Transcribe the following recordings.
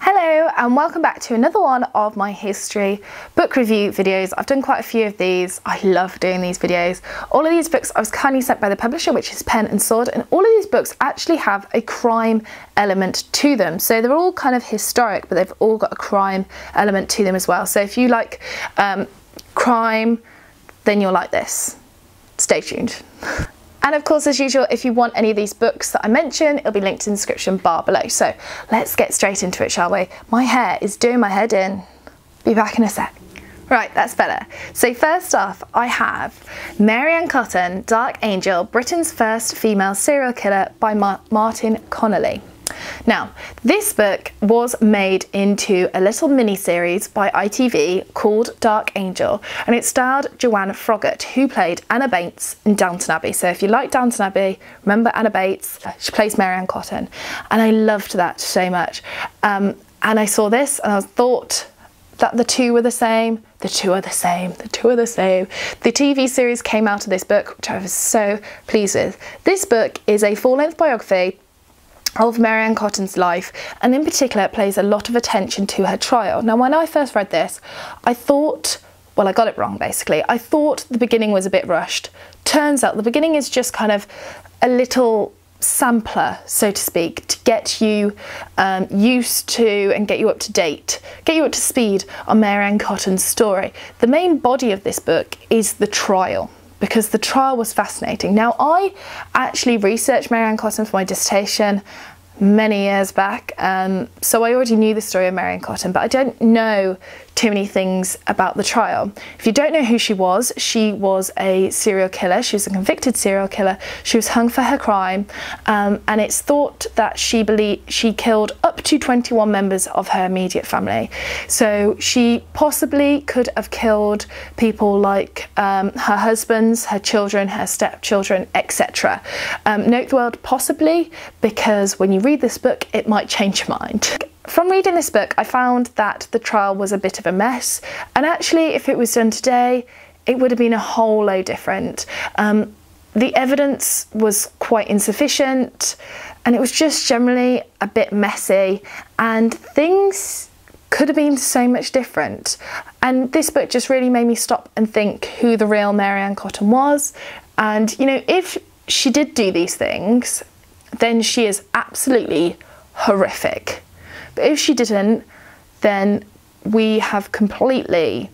Hello and welcome back to another one of my history book review videos. I've done quite a few of these. I love doing these videos. All of these books I was kindly sent by the publisher, which is Pen and Sword, and all of these books actually have a crime element to them. So they're all kind of historic, but they've all got a crime element to them as well. So if you like crime, then you'll like this. Stay tuned. And of course, as usual, if you want any of these books that I mention, it'll be linked in the description bar below. So let's get straight into it, shall we? My hair is doing my head in. Be back in a sec. Right, that's better. So first off, I have Mary Ann Cotton, Dark Angel, Britain's First Female Serial Killer by Martin Connelly. Now, this book was made into a little mini-series by ITV called Dark Angel, and it starred Joanne Froggatt, who played Anna Bates in Downton Abbey. So if you like Downton Abbey, remember Anna Bates? She plays Mary Ann Cotton, and I loved that so much. And I saw this and I thought that the two were the same. The two are the same. The two are the same. The TV series came out of this book, which I was so pleased with. This book is a full-length biography of Mary Ann Cotton's life, and in particular it pays a lot of attention to her trial. Now, when I first read this, I thought, well, I got it wrong basically. I thought the beginning was a bit rushed. Turns out the beginning is just kind of a little sampler, so to speak, to get you used to and get you up to date, get you up to speed on Mary Ann Cotton's story. The main body of this book is the trial, because the trial was fascinating. Now, I actually researched Mary Ann Cotton for my dissertation many years back, so I already knew the story of Mary Ann Cotton, but I don't know too many things about the trial. If you don't know who she was a serial killer. She was a convicted serial killer. She was hung for her crime, and it's thought that she killed up to 21 members of her immediate family. So she possibly could have killed people like her husbands, her children, her stepchildren, etc. Note the word possibly, because when you read this book, it might change your mind. From reading this book, I found that the trial was a bit of a mess, and actually if it was done today, it would have been a whole load different. The evidence was quite insufficient, and it was just generally a bit messy, and things could have been so much different. And this book just really made me stop and think who the real Mary Ann Cotton was. And, you know, if she did do these things, then she is absolutely horrific. But if she didn't, then we have completely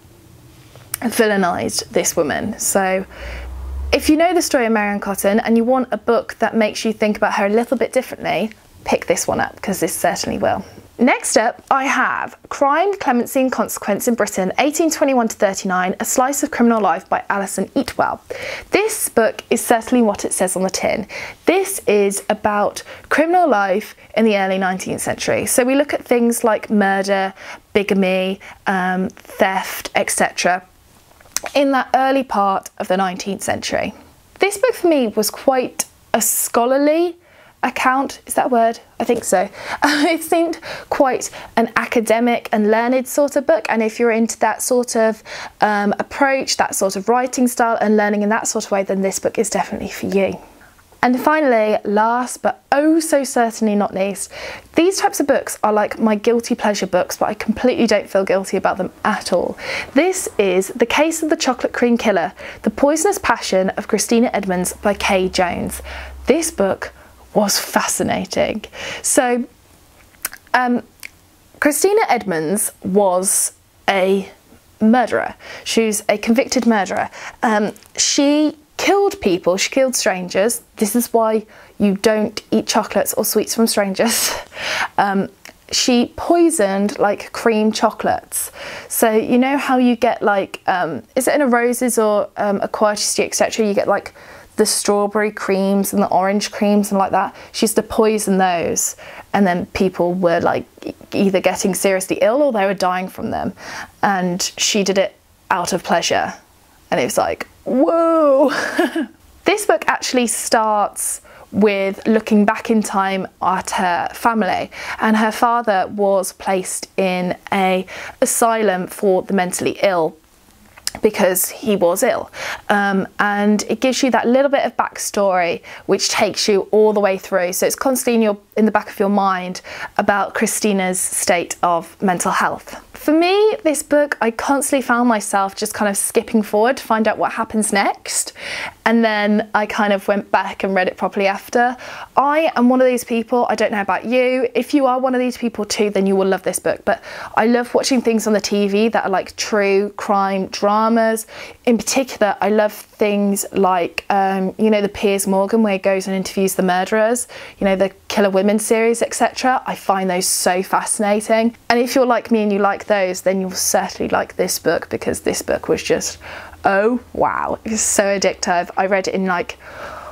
villainised this woman. So if you know the story of Mary Ann Cotton and you want a book that makes you think about her a little bit differently, pick this one up, because this certainly will. Next up, I have Crime, Clemency and Consequence in Britain, 1821 to 39, A Slice of Criminal Life by Alison Eatwell. This book is certainly what it says on the tin. This is about criminal life in the early 19th century. So we look at things like murder, bigamy, theft, etc. in that early part of the 19th century. This book for me was quite a scholarly account, is that a word? I think so. It seemed quite an academic and learned sort of book, and if you're into that sort of approach, that sort of writing style and learning in that sort of way, then this book is definitely for you. And finally, last but oh so certainly not least, these types of books are like my guilty pleasure books, but I completely don't feel guilty about them at all. This is The Case of the Chocolate Cream Killer, The Poisonous Passion of Christina Edmonds by Kay Jones. This book was fascinating. So Christina Edmonds was a murderer. She was a convicted murderer. She killed people, she killed strangers. This is why you don't eat chocolates or sweets from strangers. She poisoned like cream chocolates. So you know how you get like, is it in a Roses or a Querty etc, you get like the strawberry creams and the orange creams and like that. She used to poison those, and then people were like either getting seriously ill or they were dying from them, and she did it out of pleasure, and it was like, whoa. This book actually starts with looking back in time at her family, and her father was placed in an asylum for the mentally ill. because he was ill, and it gives you that little bit of backstory which takes you all the way through, so it's constantly in the back of your mind about Christina's state of mental health. For me, this book, I constantly found myself just kind of skipping forward to find out what happens next, and then I kind of went back and read it properly after. I am one of these people, I don't know about you, if you are one of these people too, then you will love this book, but I love watching things on the TV that are like true crime dramas. In particular, I love things like, you know, the Piers Morgan, where he goes and interviews the murderers, you know, the Killer Women series, etc. I find those so fascinating. And if you're like me and you like those, then you'll certainly like this book, because this book was just, oh wow, it was so addictive. I read it in like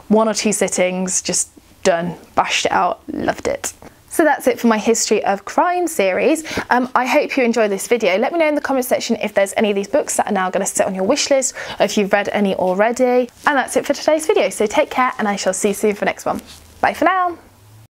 1 or 2 sittings, just done, bashed it out, loved it. So that's it for my history of crime series. I hope you enjoyed this video. Let me know in the comment section if there's any of these books that are now going to sit on your wish list, or if you've read any already. And that's it for today's video. So take care, and I shall see you soon for the next one. Bye for now.